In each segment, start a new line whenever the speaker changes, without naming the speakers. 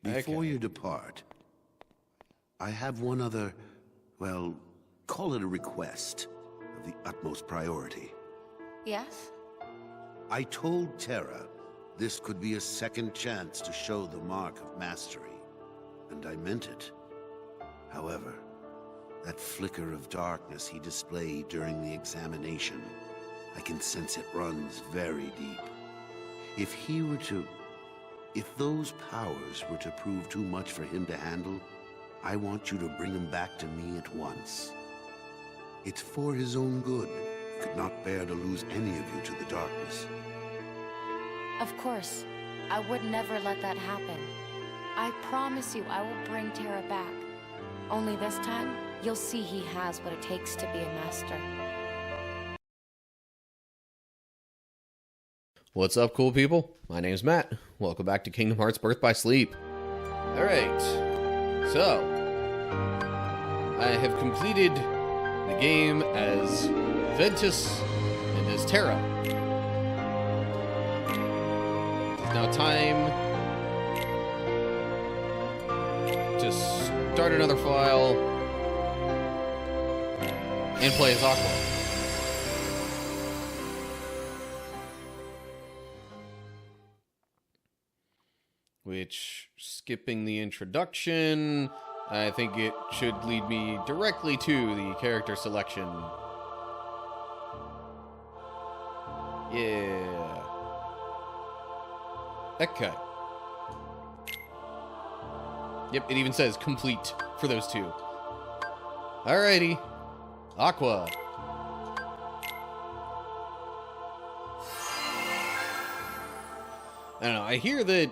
Before you depart, I have one other, well, call it a request of the utmost priority.
Yes?
I told Terra this could be a second chance to show the mark of mastery, and I meant it. However, that flicker of darkness he displayed during the examination, I can sense it runs very deep. If those powers were to prove too much for him to handle, I want you to bring him back to me at once. It's for his own good. I could not bear to lose any of you to the darkness.
Of course. I would never let that happen. I promise you I will bring Terra back. Only this time, you'll see he has what it takes to be a master.
What's up, cool people? My name's Matt. Welcome back to Kingdom Hearts Birth by Sleep. Alright, so I have completed the game as Ventus and as Terra. It's now time to start another file and play as Aqua. Which, skipping the introduction, I think it should lead me directly to the character selection. Yeah. Okay. Yep, it even says complete for those two. Alrighty. Aqua. I don't know, I hear that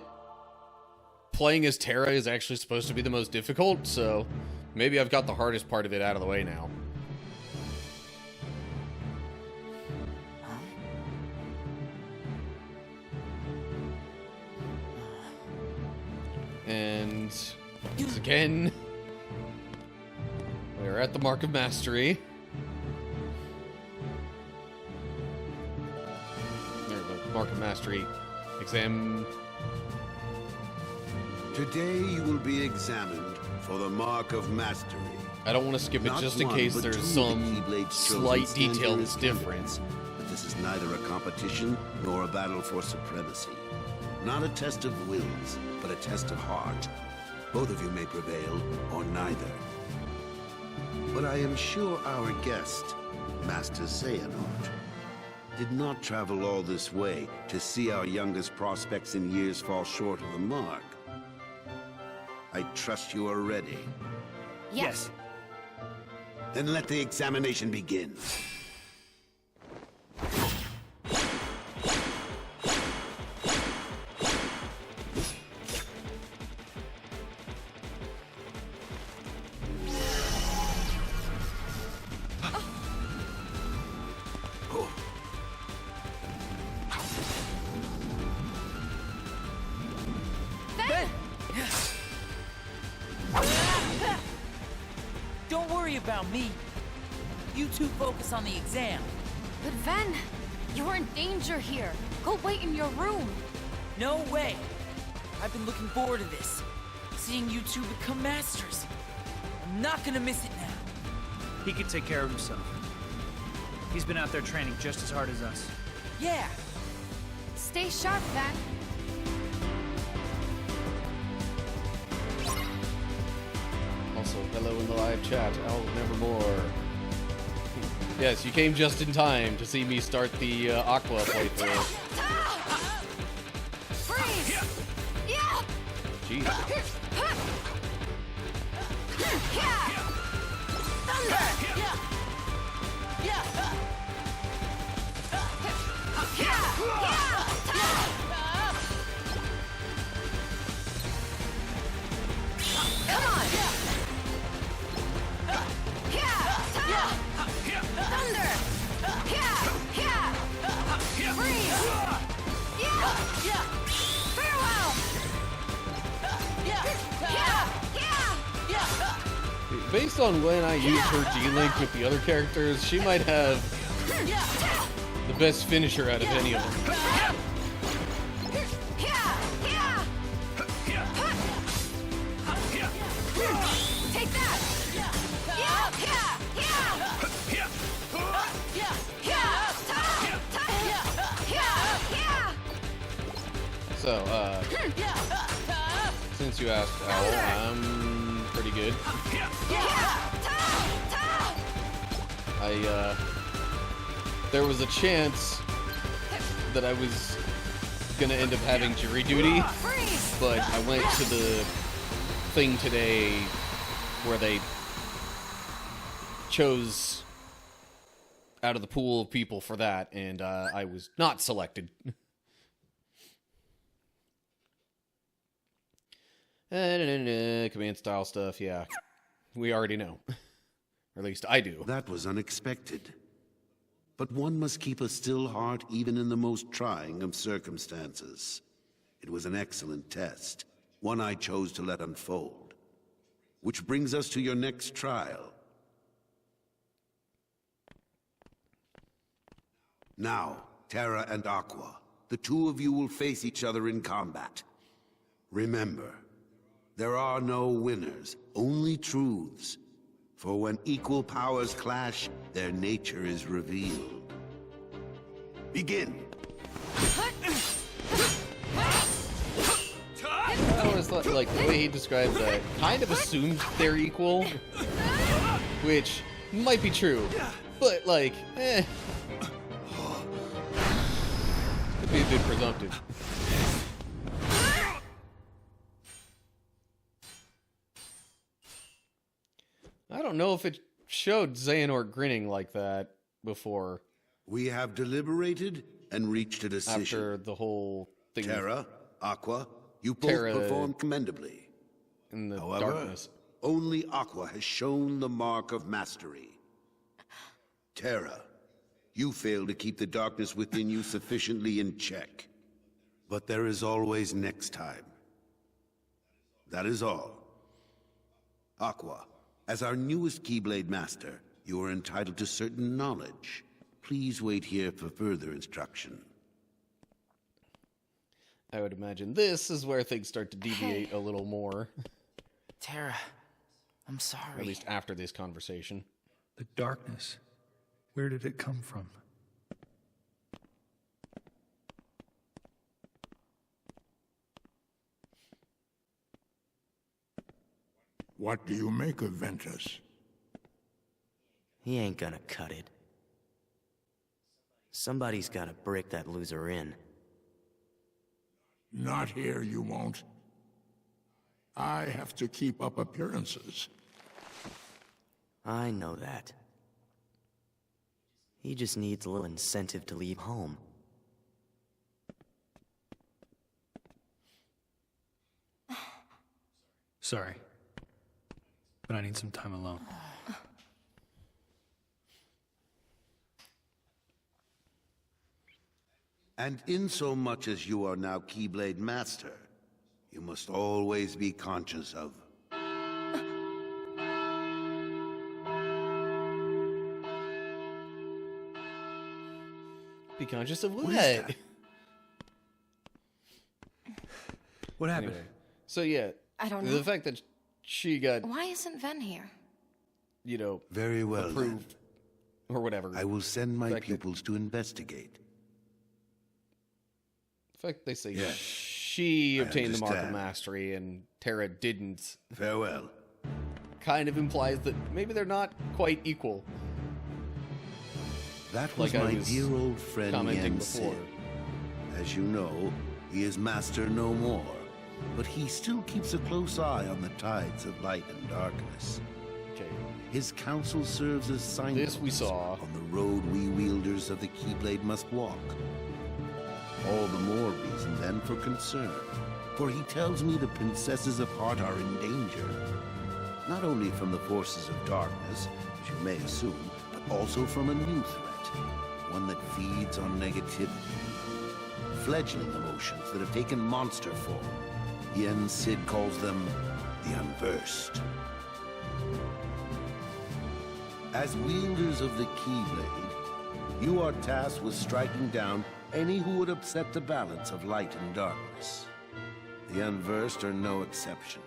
playing as Terra is actually supposed to be the most difficult, so maybe I've got the hardest part of it out of the way now. And once again, we're at the Mark of Mastery. There, the Mark of Mastery exam.
Today you will be examined for the Mark of Mastery.
I don't want to skip it just in case there's some slight detail that's different.
But this is neither a competition nor a battle for supremacy. Not a test of wills, but a test of heart. Both of you may prevail, or neither. But I am sure our guest, Master Xehanort, did not travel all this way to see our youngest prospects in years fall short of the mark. I trust you are ready.
Yes.
Then let the examination begin.
Don't worry about me. You two focus on the exam.
But Ven, you're in danger here. Go wait in your room.
No way. I've been looking forward to this. Seeing you two become masters. I'm not gonna miss it now.
He can take care of himself. He's been out there training just as hard as us.
Yeah.
Stay sharp, Ven.
Also, hello in the live chat. Oh, nevermore. Yes, you came just in time to see me start the Aqua playthrough.
Freeze! Yeah!
Jeez.
Thunder! Come on! Thunder! Freeze! Farewell!
Based on when I use her G-Link with the other characters, she might have the best finisher out of any of them. since you asked, Owl, I'm pretty good. There was a chance that I was gonna end up having jury duty, but I went to the thing today where they chose out of the pool of people for that, and I was not selected. Command style stuff, yeah. We already know. Or at least I do.
That was unexpected. But one must keep a still heart even in the most trying of circumstances. It was an excellent test, one I chose to let unfold. Which brings us to your next trial. Now, Terra and Aqua, the two of you will face each other in combat. Remember, there are no winners, only truths. For when equal powers clash, their nature is revealed. Begin!
I always thought, like, the way he describes that, kind of assumed they're equal. Which might be true, but, like, could be a bit presumptive. I don't know if it showed Xehanort grinning like that before.
We have deliberated and reached a decision.
After the whole thing.
Terra, Aqua, you both
Terra
performed commendably.
In the
However,
darkness.
only Aqua has shown the mark of mastery. Terra, you failed to keep the darkness within you sufficiently in check. But there is always next time. That is all. Aqua, as our newest Keyblade Master, you are entitled to certain knowledge. Please wait here for further instruction.
I would imagine this is where things start to deviate a little more.
Terra, I'm
Or at
sorry.
least after this conversation.
The darkness. Where did it come from?
What do you make of Ventus?
He ain't gonna cut it. Somebody's gotta break that loser in.
Not here, you won't. I have to keep up appearances.
I know that. He just needs a little incentive to leave home.
Sorry. But I need some time alone.
And insomuch as you are now Keyblade Master, you must always be conscious of...
Be conscious of what?
that?
What happened?
Anyway, so yeah,
I don't
the
know.
fact that she got,
Why isn't Ven here?
you know,
Very well, then.
approved or whatever.
I will send my
Fact that-
pupils to investigate.
The fact they say
Yes,
she
I
obtained the Mark of
understand.
Mastery and Terra didn't
Farewell.
kind of implies that maybe they're not quite equal.
That was
Like I
my
was
dear old friend
commenting
Yen
before.
Sid. As you know, he is master no more, but he still keeps a close eye on the tides of light and darkness.
Okay.
His counsel serves as signposts
This we saw.
on the road we wielders of the Keyblade must walk. All the more reason then for concern, for he tells me the princesses of heart are in danger, not only from the forces of darkness, as you may assume, but also from a new threat, one that feeds on negativity. Fledgling emotions that have taken monster form. Yen Sid calls them the Unversed. As wielders of the Keyblade, you are tasked with striking down any who would upset the balance of light and darkness. The Unversed are no exception.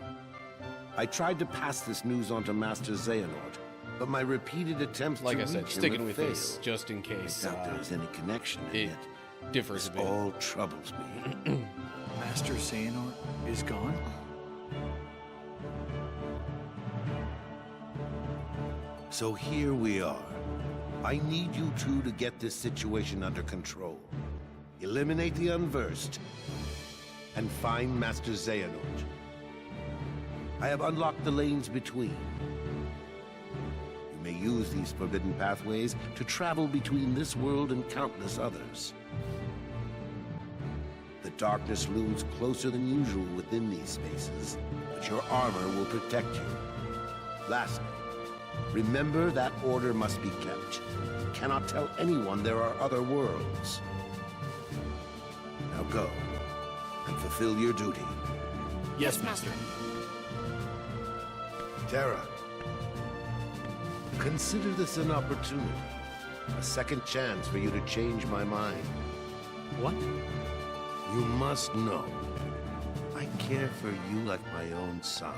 I tried to pass this news on to Master Xehanort, but my repeated attempts
Like
to
I said,
reach him
sticking
have
with
failed.
this just in
I
case
doubt there is any connection, and
it
yet
differs a
this
bit.
all troubles me.
Master Xehanort is gone?
So here we are. I need you two to get this situation under control. Eliminate the unversed, and find Master Xehanort. I have unlocked the lanes between. You may use these forbidden pathways to travel between this world and countless others. The darkness looms closer than usual within these spaces, but your armor will protect you. Lastly, remember that order must be kept. You cannot tell anyone there are other worlds. Now go, and fulfill your duty.
Yes, Master.
Terra, consider this an opportunity. A second chance for you to change my mind.
What?
You must know, I care for you like my own son.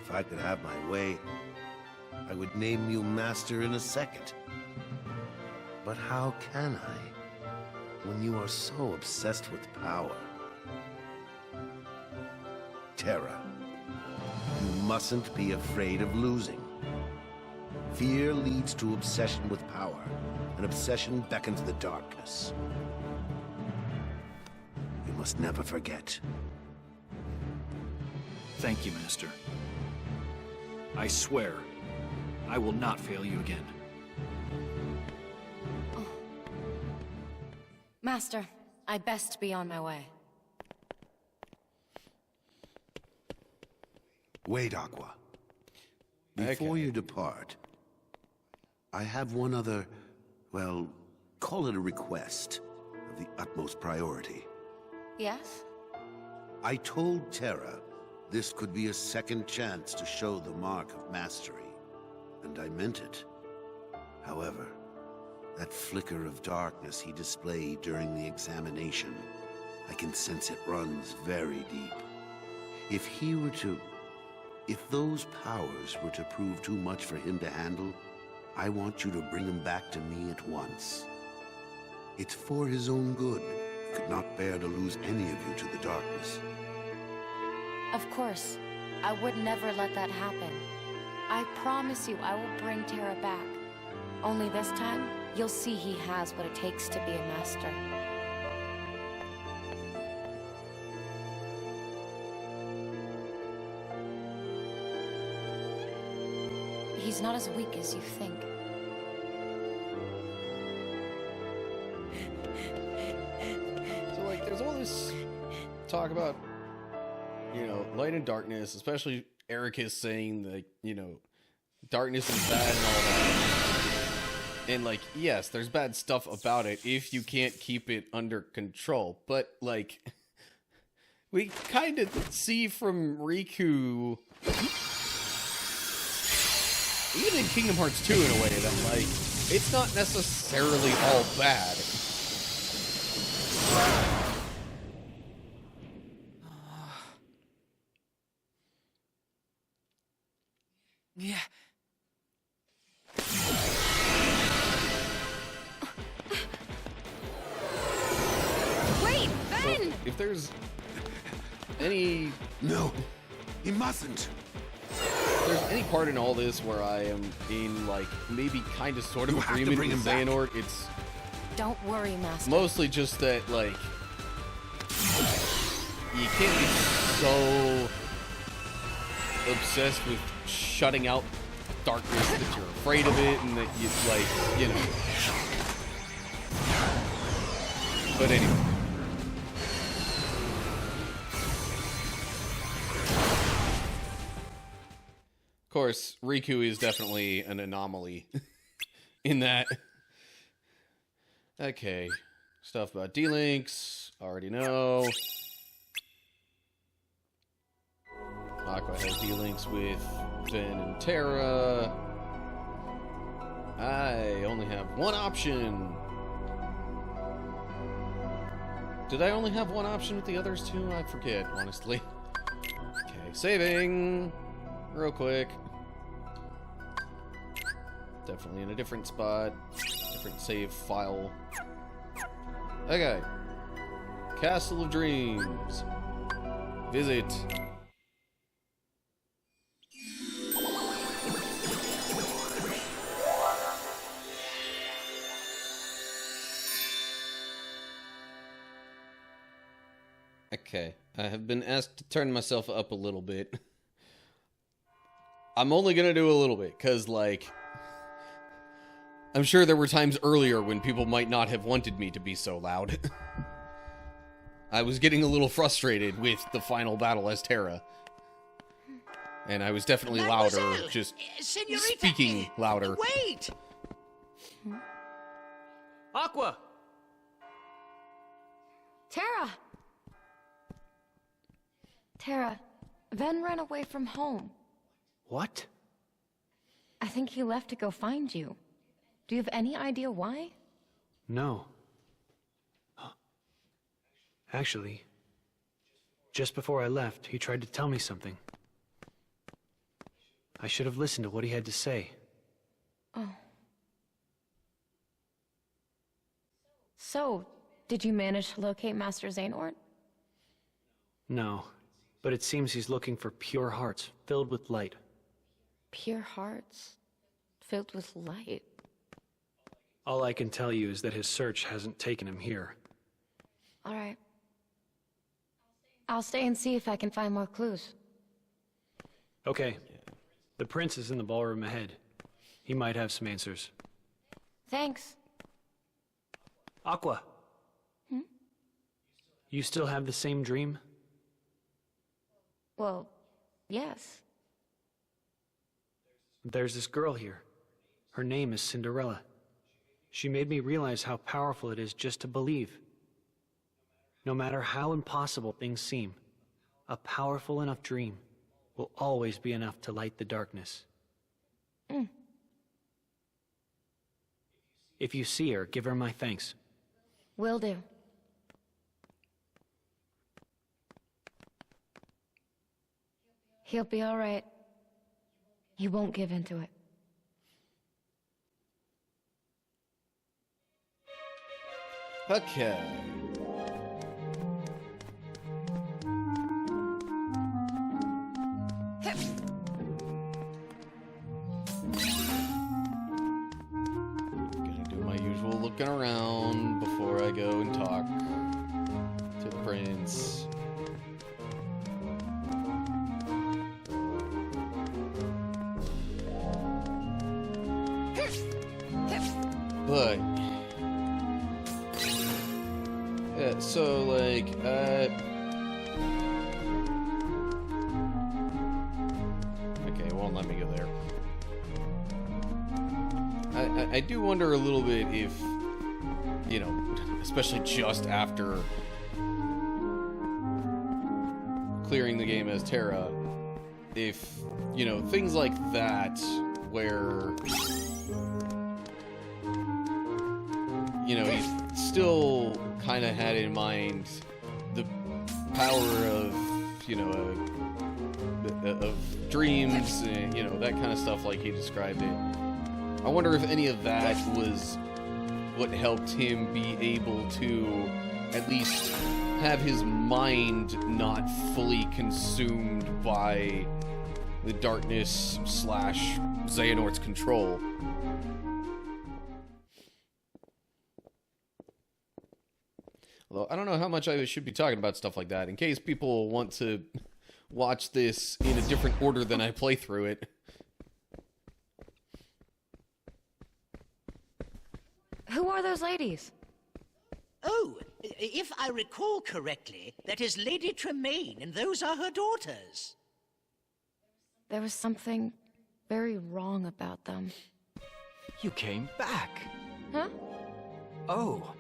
If I could have my way, I would name you Master in a second. But how can I, when you are so obsessed with power? Terra, you mustn't be afraid of losing. Fear leads to obsession with power, and obsession beckons the darkness. You must never forget.
Thank you, Master. I swear, I will not fail you again.
Master, I best be on my way.
Wait, Aqua. Before you depart, I have one other, well, call it a request of the utmost priority.
Yes?
I told Terra this could be a second chance to show the mark of mastery, and I meant it. However, that flicker of darkness he displayed during the examination, I can sense it runs very deep. If those powers were to prove too much for him to handle, I want you to bring him back to me at once. It's for his own good. I could not bear to lose any of you to the darkness.
Of course. I would never let that happen. I promise you I will bring Terra back. Only this time, you'll see he has what it takes to be a master. He's not as weak as you think.
So, like, there's all this talk about, you know, light and darkness, especially Ericus saying that, you know, darkness is bad and all that. And, like, yes, there's bad stuff about it if you can't keep it under control. But, like, we kind of see from Riku, even in Kingdom Hearts 2 in a way, that, like, it's not necessarily all bad.
Yeah.
Wait, Ben!
So, if there's any...
No, he mustn't.
If there's any part in all this where I am in, like, maybe kind of sort of
You have to
agreement
bring
with
him back.
Xehanort, it's
Don't worry, Master.
mostly just that, like, you can't be so obsessed with shutting out darkness that you're afraid of it and that you, like, you know. But anyway. Of course, Riku is definitely an anomaly in that. Okay. Stuff about D-Links. Already know. Aqua has D-Links with Ven and Terra. I only have one option. Did I only have one option with the others too? I forget, honestly. Okay, saving. Real quick. Definitely in a different spot. Different save file. Okay. Castle of Dreams. visit. Okay, I have been asked to turn myself up a little bit. I'm only gonna do a little bit, because, like, I'm sure there were times earlier when people might not have wanted me to be so loud. I was getting a little frustrated with the final battle as Terra. And I was definitely louder, just speaking louder.
Wait! Aqua!
Tara! Tara, Ven ran away from home.
What?
I think he left to go find you. Do you have any idea why?
No. Actually, just before I left, he tried to tell me something. I should have listened to what he had to say.
Oh. So, did you manage to locate Master Xehanort?
No, but it seems he's looking for pure hearts filled with light.
Pure hearts, filled with light.
All I can tell you is that his search hasn't taken him here.
All right. I'll stay and see if I can find more clues.
Okay. The prince is in the ballroom ahead. He might have some answers.
Thanks.
Aqua. You still have the same dream?
Well, yes.
There's this girl here. Her name is Cinderella. She made me realize how powerful it is just to believe. No matter how impossible things seem, a powerful enough dream will always be enough to light the darkness. If you see her, give her my thanks.
Will do. He'll be all right. He won't give in to it.
Okay. Gonna do my usual looking around before I go and talk to the prince. But yeah, so like okay, it won't let me go there. I do wonder a little bit if, you know, especially just after clearing the game as Terra, if, you know, things like that where, you know, he still kind of had in mind the power of, you know, of dreams and, you know, that kind of stuff like he described it. I wonder if any of that was what helped him be able to at least have his mind not fully consumed by the darkness / Xehanort's control. Although I don't know how much I should be talking about stuff like that in case people want to watch this in a different order than I play through it.
Who are those ladies?
Oh, if I recall correctly, that is Lady Tremaine, and those are her daughters.
There was something very wrong about them.
You came back.
Huh?
Oh,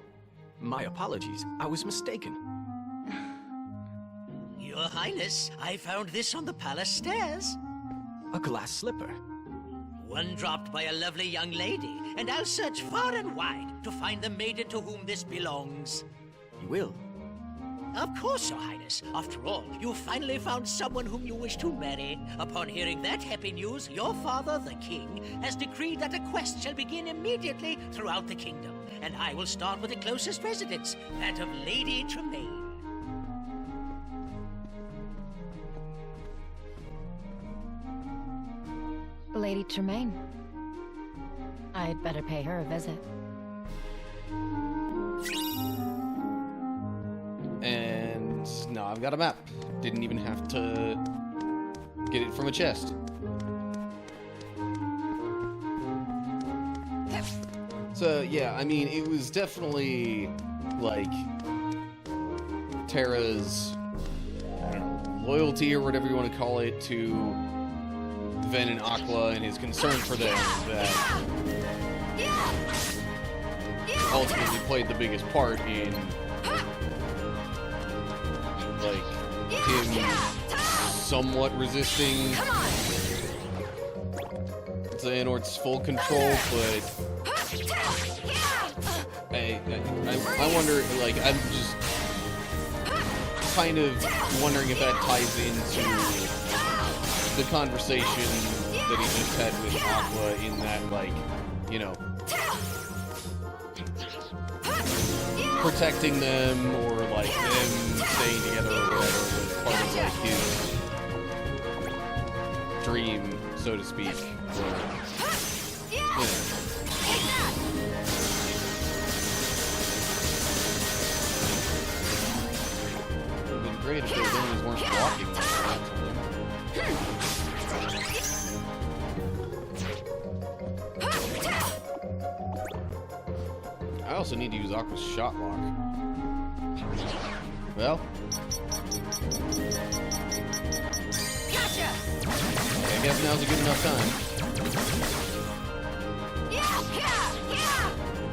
my apologies. I was mistaken.
Your Highness, I found this on the palace stairs.
A glass slipper.
One dropped by a lovely young lady, and I'll search far and wide to find the maiden to whom this belongs.
You will?
Of course, Your Highness. After all, you finally found someone whom you wish to marry. Upon hearing that happy news, your father, the king, has decreed that a quest shall begin immediately throughout the kingdom. And I will start with the closest residence, that of Lady Tremaine.
Lady Tremaine. I'd better pay her a visit.
And now I've got a map. Didn't even have to get it from a chest. So, yeah, I mean, it was definitely, like, Terra's, I don't know, loyalty or whatever you want to call it to Ven and Aqua and his concern for them that ultimately played the biggest part in, like, him somewhat resisting Xehanort's full control, but I wonder, like, I'm just kind of wondering if that ties into the conversation that he just had with Aqua in that, like, you know, protecting them or, like, them staying together or whatever was part of, like, his dream, so to speak. Or, you know. It would have been great if those enemies weren't blocking them. I also need to use Aqua's shot lock. Well.
Gotcha!
I guess now's a good enough time.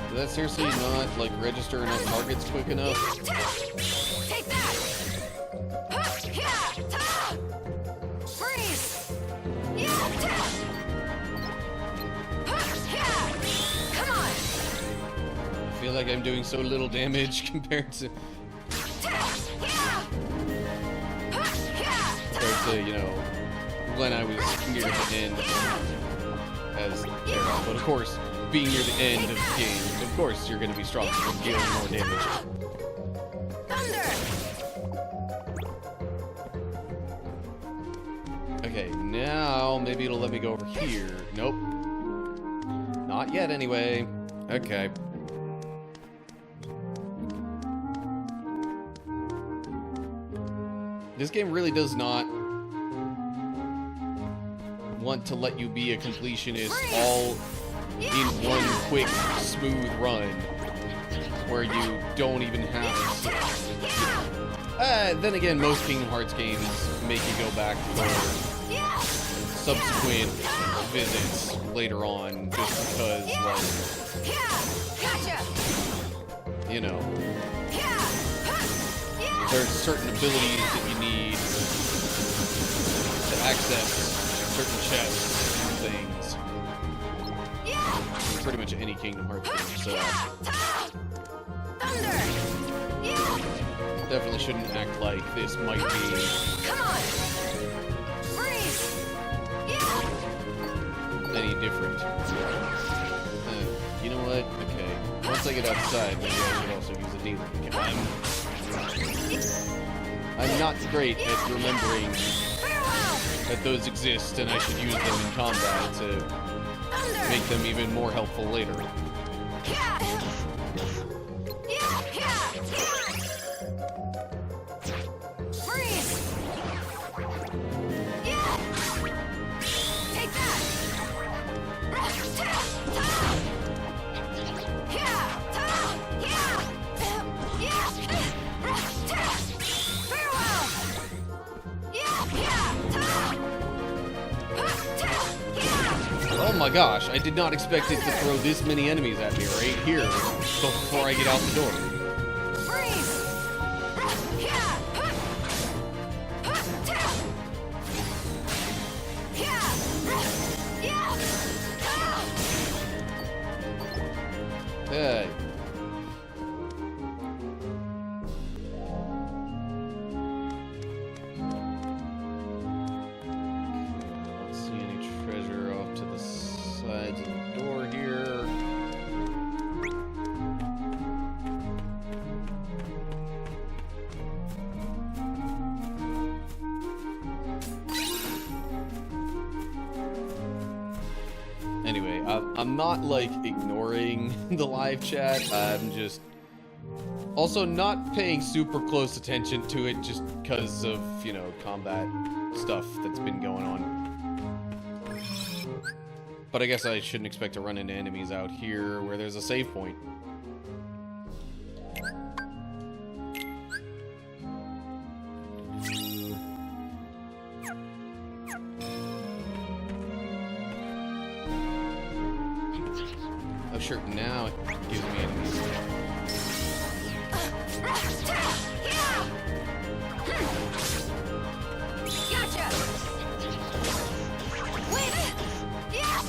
Did that seriously not, like, register enough targets quick enough?
Take that! Freeze! Come on!
I feel like I'm doing so little damage compared to, you know, when I was near the end as Terra. But of course, being near the end of the game, of course you're going to be stronger and dealing more damage.
Thunder!
Okay, now maybe it'll let me go over here. Nope. Not yet, anyway. Okay. This game really does not want to let you be a completionist all in one quick, smooth run where you don't even have to. Then again, most Kingdom Hearts games make you go back for subsequent visits later on just because, like, you know, there's certain abilities that you need to access certain chests and things. Pretty much any Kingdom Hearts game, so definitely shouldn't act like this might be any different. You know what? Okay. Once I get outside, maybe I should also use a needle. I'm not great at remembering that those exist, and I should use them in combat to make them even more helpful later. Oh my gosh, I did not expect it to throw this many enemies at me right here before I get out the door. Hey. Anyway, I'm not, like, ignoring the live chat. I'm just also not paying super close attention to it just because of, you know, combat stuff that's been going on. But I guess I shouldn't expect to run into enemies out here where there's a save point. Oh, sure, now it gives me enemies.
Gotcha! Win! Yeah!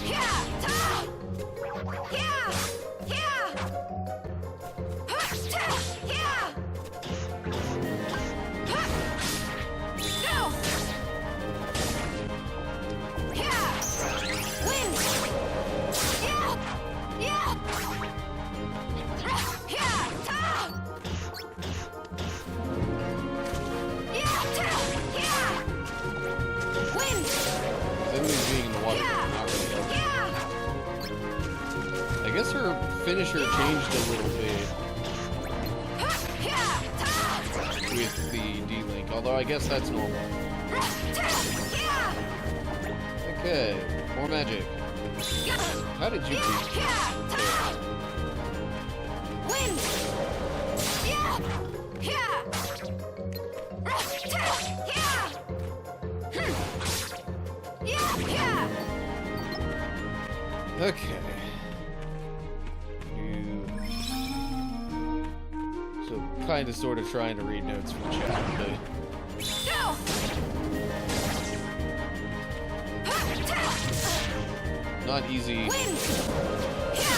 I guess her finisher changed a little bit with the D-Link, although I guess that's normal. Okay, more magic. How did you do? Okay. So, kind of, sort of trying to read notes from chat, but not easy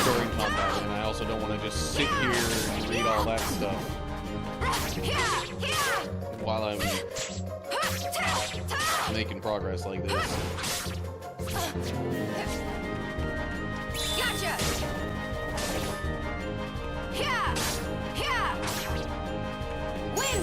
during combat, and I also don't want to just sit here and read all that stuff while I'm making progress like this.
Gotcha! Win!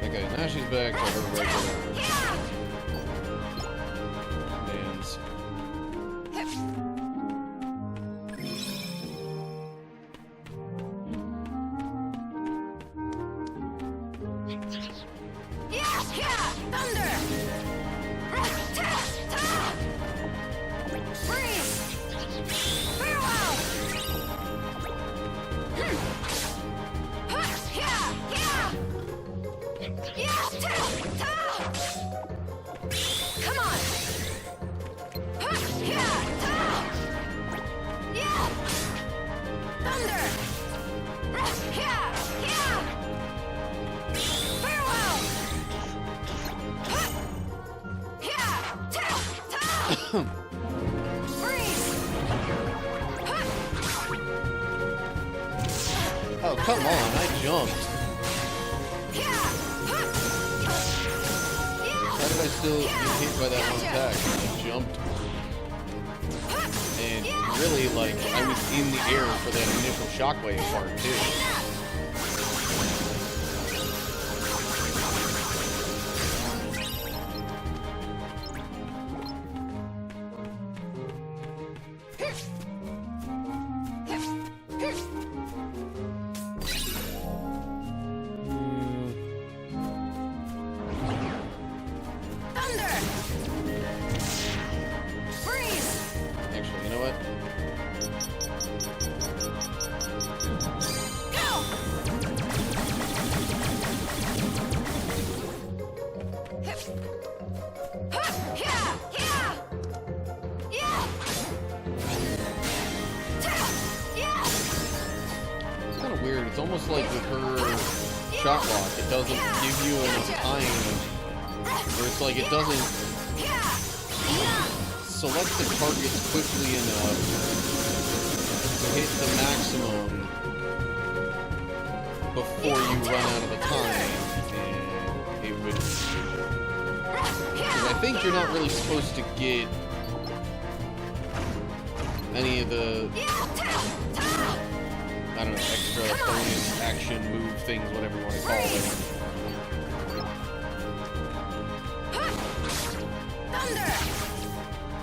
Okay, now she's back to her regular commands.
Thunder! Freeze! Farewell! Come on! Thunder! Farewell! Freeze!
Oh, come on, I jumped. How did I still get hit by that one attack? I jumped. And really, like, I was in the air for that initial shockwave part, too. Actually, you know what? It's kind of weird. It's almost like with her shot lock, it doesn't give you enough time. Or it's like it doesn't select the targets quickly enough to hit the maximum before you run out of the time, and it would... 'cause I think you're not really supposed to get any of the, I don't know, extra bonus action move things, whatever you want to call it.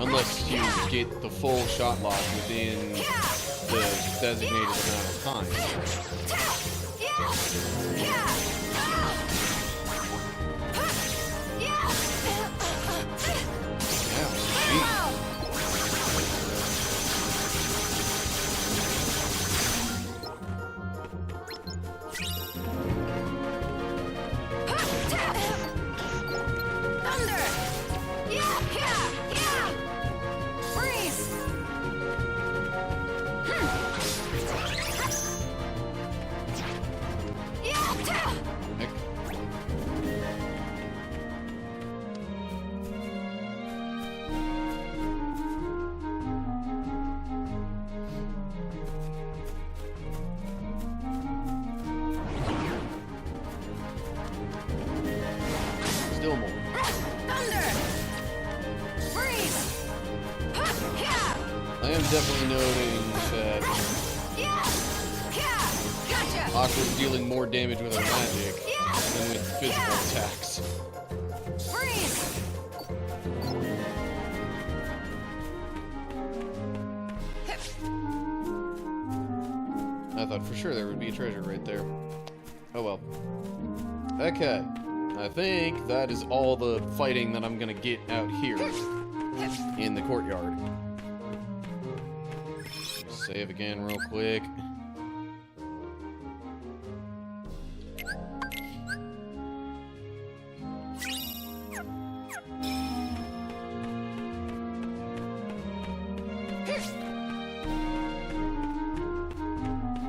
Unless you get the full shot lock within the designated amount of time. Still more. I am definitely noting that Aqua's dealing more damage with her magic than with physical attacks. I thought for sure there would be a treasure right there. Oh well. Okay. I think that is all the fighting that I'm gonna get out here in the courtyard. Save again real quick.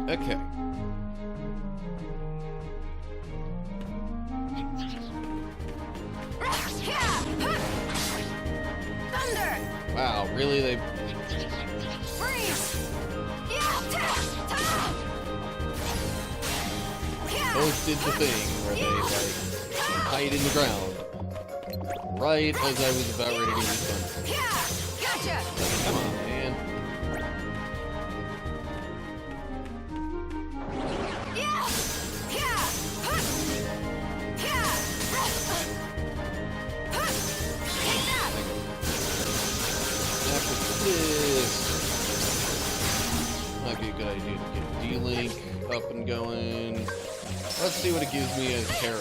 Okay. Wow, really? They both did the thing where they, like, hide in the ground. Right as I was about ready to use them. Come on, man. After this, might be a good idea to get D-Link up and going. Let's see what it gives me as Terra.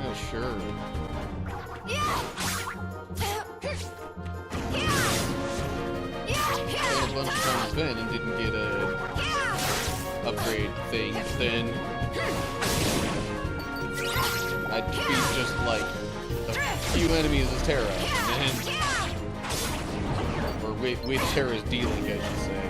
Oh, sure. Played a bunch of times then and didn't get a upgrade thing, then I'd beat just like a few enemies as Terra, and or with Terra's D-Link, I should say.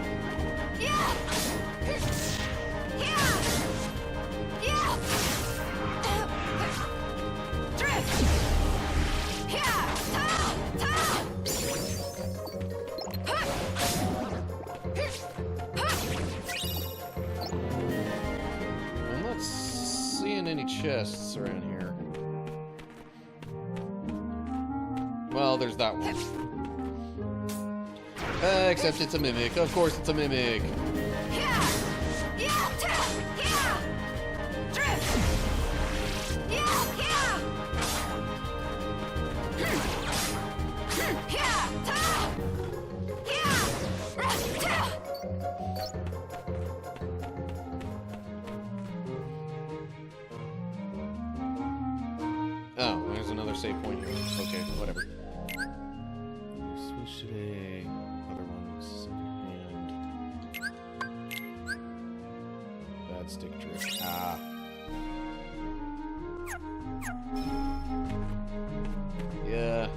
I'm not seeing any chests around here. Well, there's that one. Except it's a mimic. Of course it's a mimic. Oh, there's another save point here. Okay, whatever. Switch today. Other ones. Second hand. Bad stick drift. Ah. Yeah.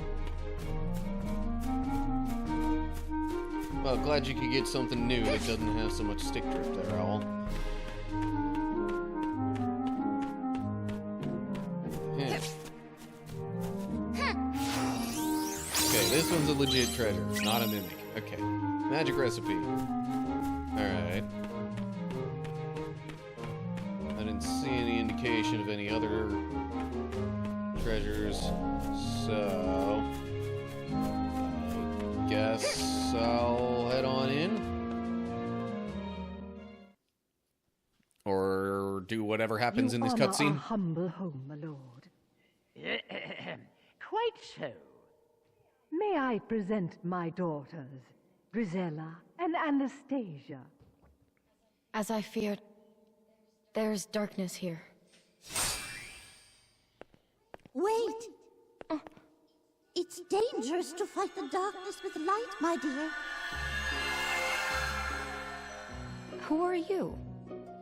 Well, glad you could get something new that doesn't have so much stick drift there, all. Yeah. this one's a legit treasure, not a mimic. Okay. Magic recipe. Alright. I didn't see any indication of any other treasures, so I guess I'll head on in. Or do whatever happens in this cutscene.
Our humble home, my lord.
Quite so.
May I present my daughters, Grisella and Anastasia?
As I feared, there's darkness here.
Wait! It's dangerous to fight the darkness with light, my dear.
Who are you?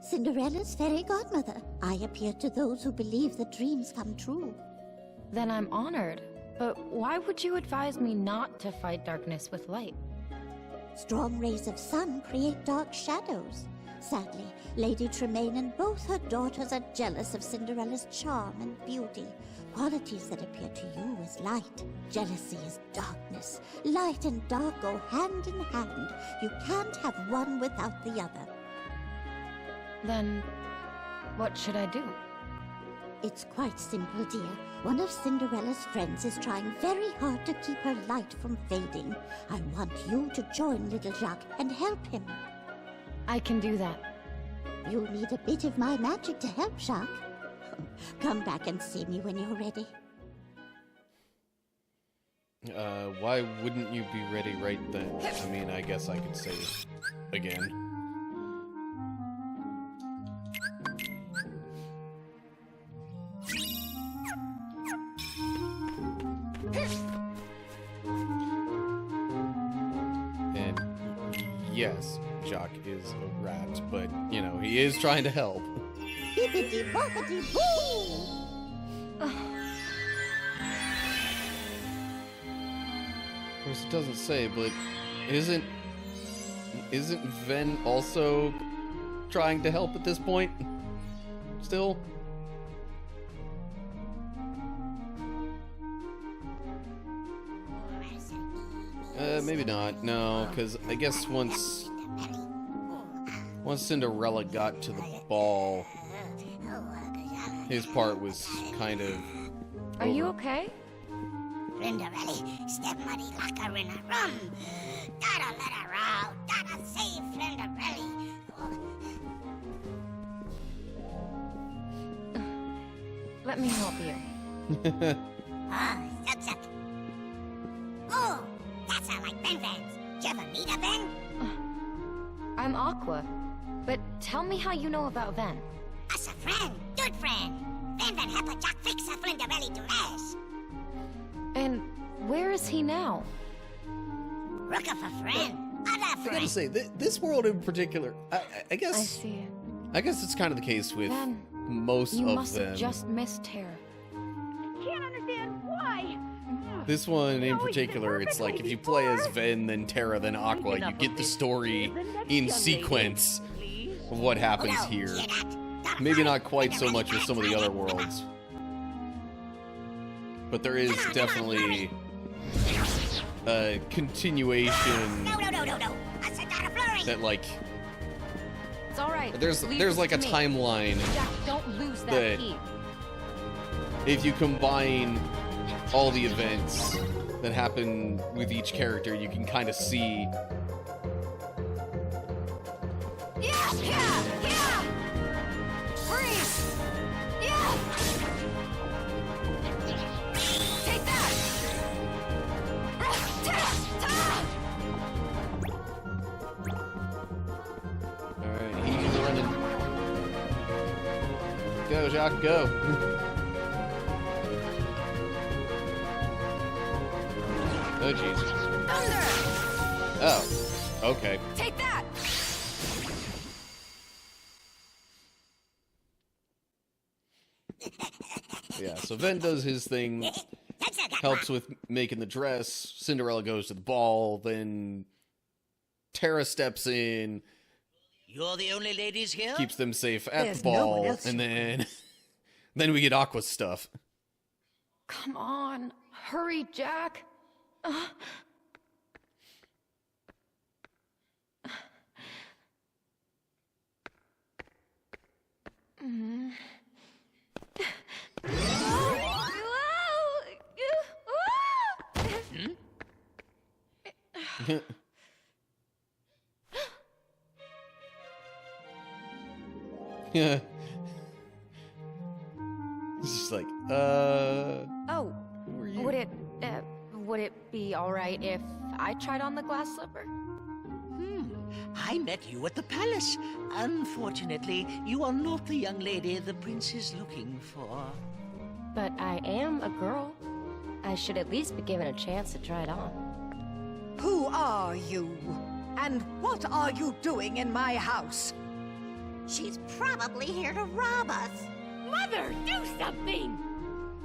Cinderella's fairy godmother. I appear to those who believe that dreams come true.
Then I'm honored. But why would you advise me not to fight darkness with light?
Strong rays of sun create dark shadows. Sadly, Lady Tremaine and both her daughters are jealous of Cinderella's charm and beauty, qualities that appear to you as light. Jealousy is darkness. Light and dark go hand in hand. You can't have one without the other.
Then, what should I do?
It's quite simple, dear. One of Cinderella's friends is trying very hard to keep her light from fading. I want you to join little Jacques and help him.
I can do that.
You'll need a bit of my magic to help, Jacques. Come back and see me when you're ready.
Why wouldn't you be ready right then? I mean, I guess I could say it again. And yes, Jacques is a rat, but, you know, he is trying to help.
Bippity boppity boo!
Of course, it doesn't say, but isn't Ven also trying to help at this point? Still? Maybe not. No, because I guess once Cinderella got to the ball, his part was kind of
Are you okay?
Cinderella, step muddy locker in a room. Gotta let her out. Gotta save Cinderella.
Let me help you.
Suck. Oh, that's not like Ben Vans. Did you ever meet a Ben?
I'm Aqua. But tell me how you know about Ven.
Us a friend. Good friend. Ben Van help a Jack fix a Cinderella to rest.
And where is he now?
Look up a friend. Other
I
friend.
gotta say, this world in particular, I guess.
I see.
I guess it's kind of the case with
Ven,
most
you
of
must
them.
have just missed Tara.
Can't understand why.
This one in particular, it's like if you play as Ven, then Terra, then Aqua, you get the story in sequence of what happens here. Maybe not quite so much as some of the other worlds. But there is definitely a continuation that, like,
It's all right.
there's like a timeline
Jack, don't lose that
that
key.
if you combine all the events that happen with each character, you can kind of see.
Yeah! Freeze! Yeah! Take that!
Alright, he's running. Go, Jacques, go. Oh, jeez.
Thunder!
Oh, okay.
Take that!
Yeah, so Ven does his thing, helps with making the dress, Cinderella goes to the ball, then Terra steps in,
You're the only ladies here?
keeps them safe at
There's
the
no one
ball,
else.
and then we get Aqua's stuff.
Come on. Hurry, Jack.
Yeah. It's just like,
Oh,
who are you?
would it be alright if I tried on the glass slipper?
I met you at the palace. Unfortunately, you are not the young lady the prince is looking for.
But I am a girl. I should at least be given a chance to try it on.
Who are you? And what are you doing in my house?
She's probably here to rob us.
Mother, do something!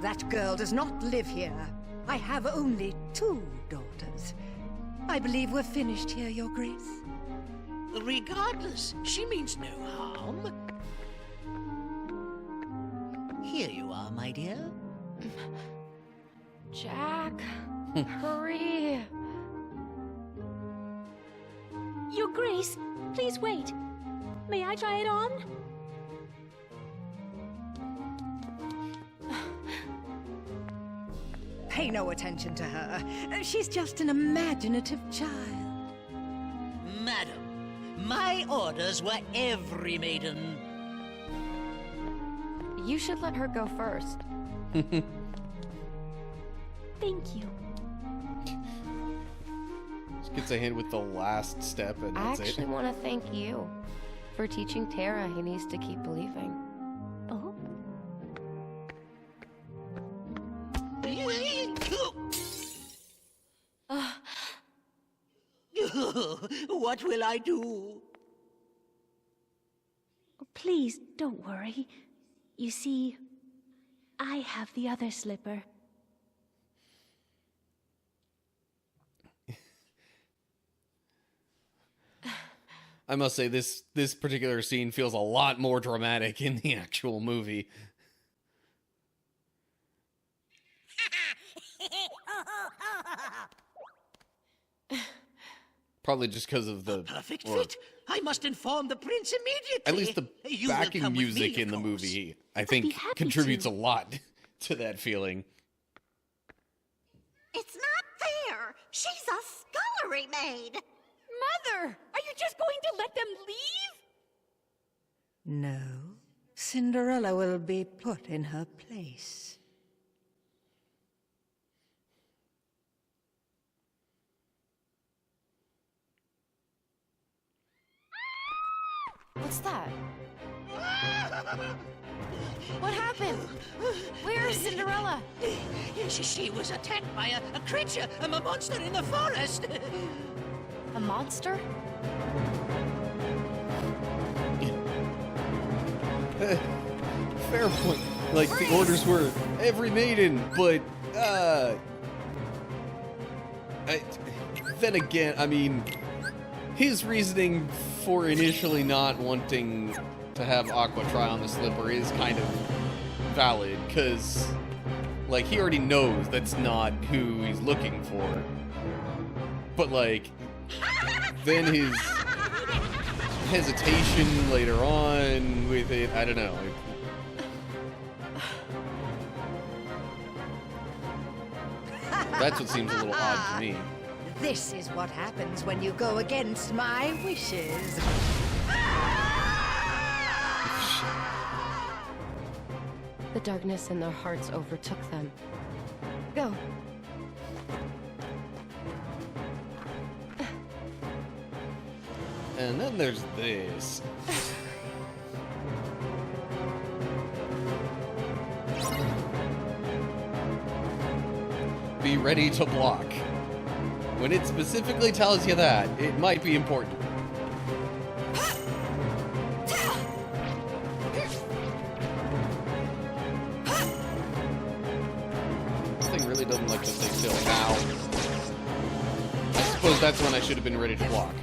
That girl does not live here. I have only 2 daughters. I believe we're finished here, Your Grace.
Regardless, she means no harm. Here you are, my dear.
Jack, hurry.
Your Grace, please wait. May I try it on?
Pay no attention to her. She's just an imaginative child.
Madam, my orders were every maiden.
You should let her go first.
Thank you.
Just gets a hint with the last step, and
I
that's
actually want to thank you for teaching Tara he needs to keep believing.
Oh?
What will I do?
Please, don't worry. You see, I have the other slipper.
I must say, this particular scene feels a lot more dramatic in the actual movie. Probably just because of the...
Perfect fit. I must inform the prince immediately.
At least the
You will
backing
come with
music
me,
in the
of course.
movie, I think, contributes a lot to that feeling.
It's not fair. She's a scullery maid.
Mother, are you just going to let them leave? No. Cinderella will be put in her place.
What's that? What happened? Where is Cinderella?
She was attacked by a creature, a monster in the forest.
A monster?
Fair point. Like, the orders were every maiden, but, then again, I mean, his reasoning for initially not wanting to have Aqua try on the slipper is kind of valid, because, like, he already knows that's not who he's looking for. But, like, then his hesitation later on with it, I don't know. That's what seems a little odd to me.
This is what happens when you go against my wishes.
The darkness in their hearts overtook them. Go.
And then there's this. Be ready to block. When it specifically tells you that, it might be important. This thing really doesn't like to stay still. Ow. I suppose that's when I should have been ready to block.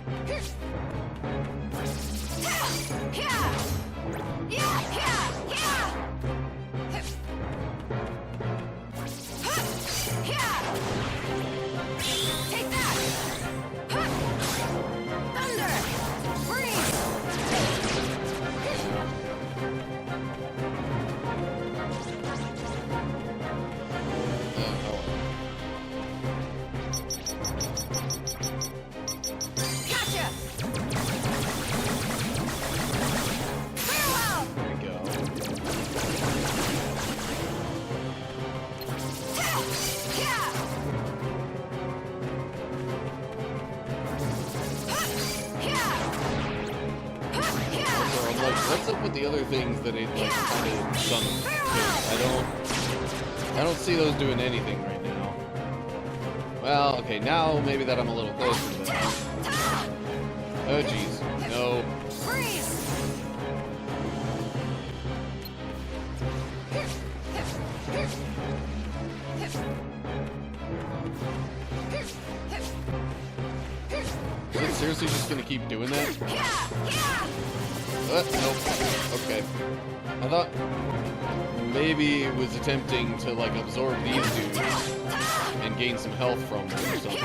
like, what's up with the other things that it, like, kind of summons? I don't see those doing anything right now. Well, okay, now maybe that I'm a little closer to that. Oh, jeez. No. Is it seriously just gonna keep doing that? Nope. Okay. I thought maybe it was attempting to, like, absorb these dudes and gain some health from them or something.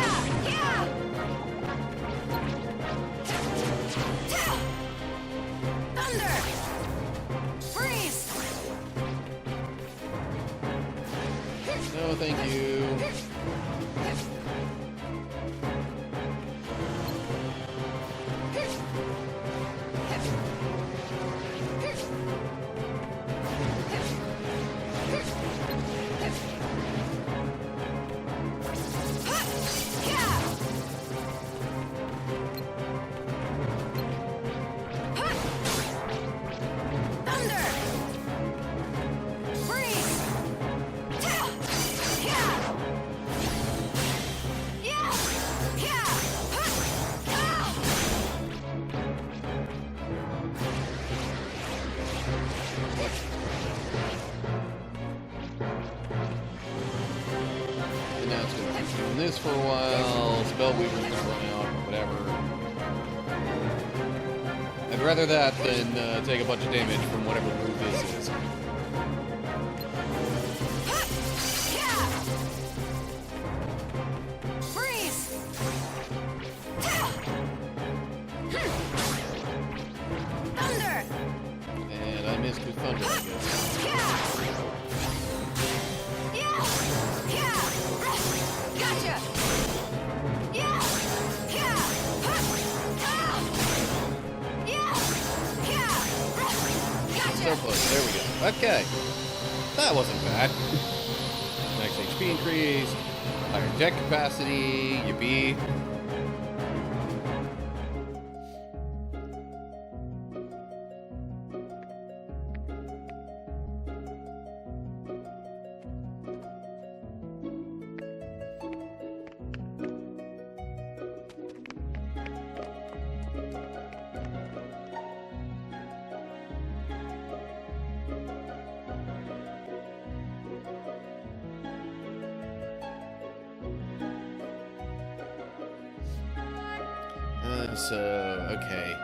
Thunder! Freeze!
No, thank you. This for a while, Spellweaver's gonna run out, whatever. I'd rather that than take a bunch of damage from whatever move this is.
Freeze! Thunder!
And I missed with Thunder, I guess.
Gotcha!
So close. There we go. Okay. That wasn't bad. Max HP increase. Higher deck capacity. Yippee. Okay.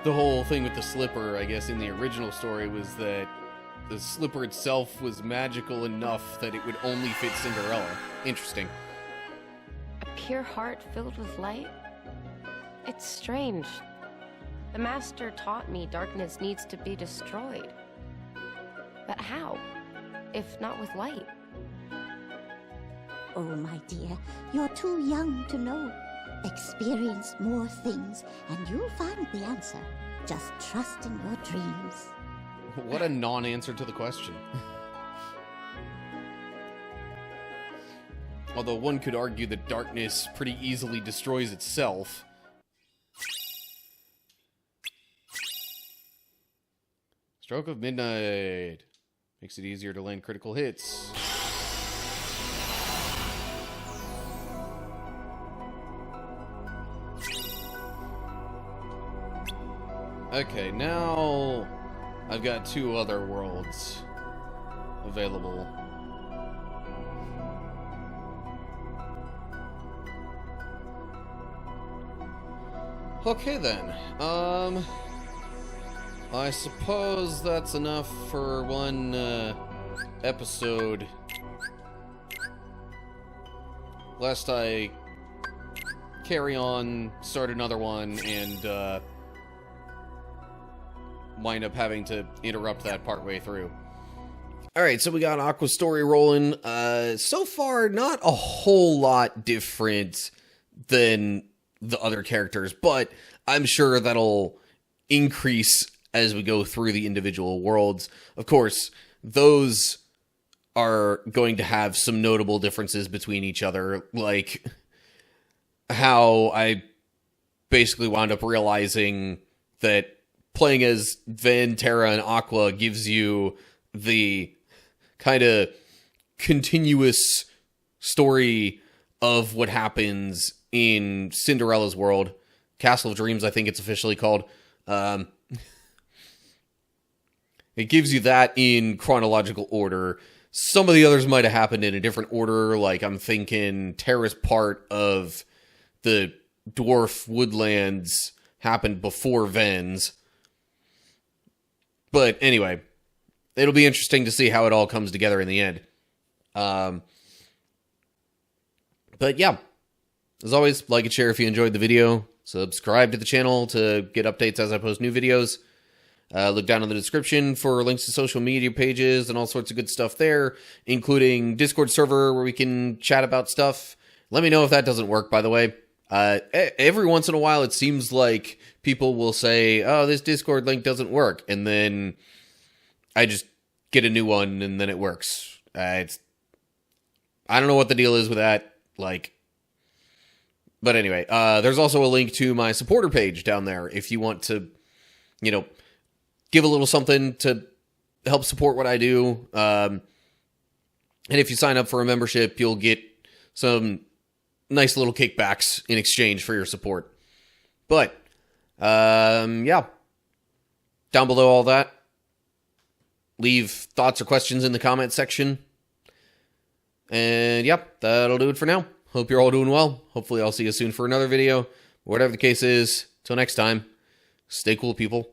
The whole thing with the slipper, I guess, in the original story was that the slipper itself was magical enough that it would only fit Cinderella. Interesting.
A pure heart filled with light? It's strange. The Master taught me darkness needs to be destroyed. But how? If not with light?
Oh, my dear, you're too young to know. Experience more things, and you'll find the answer. Just trust in your dreams.
What a non-answer to the question. Although one could argue that darkness pretty easily destroys itself. Stroke of Midnight. Makes it easier to land critical hits. Okay, now I've got 2 other worlds available. Okay then, I suppose that's enough for one episode. Lest I carry on, start another one, and wind up having to interrupt that partway through. Alright, so we got Aqua's story rolling. So far, not a whole lot different than the other characters, but I'm sure that'll increase as we go through the individual worlds. Of course, those are going to have some notable differences between each other, like how I basically wound up realizing that playing as Ven, Terra, and Aqua gives you the kind of continuous story of what happens in Cinderella's world. Castle of Dreams, I think it's officially called. It gives you that in chronological order. Some of the others might have happened in a different order, like I'm thinking Terra's part of the dwarf woodlands happened before Ven's. But anyway, it'll be interesting to see how it all comes together in the end. But yeah, as always, like and share if you enjoyed the video. Subscribe to the channel to get updates as I post new videos. Look down in the description for links to social media pages and all sorts of good stuff there, including Discord server where we can chat about stuff. Let me know if that doesn't work, by the way. Every once in a while, it seems like people will say, oh, this Discord link doesn't work. And then I just get a new one and then it works. I don't know what the deal is with that. But anyway, there's also a link to my supporter page down there if you want to, give a little something to help support what I do. And if you sign up for a membership, you'll get some nice little kickbacks in exchange for your support. But, yeah. Down below all that, leave thoughts or questions in the comment section. And, yep, that'll do it for now. Hope you're all doing well. Hopefully I'll see you soon for another video. Whatever the case is, till next time, stay cool, people.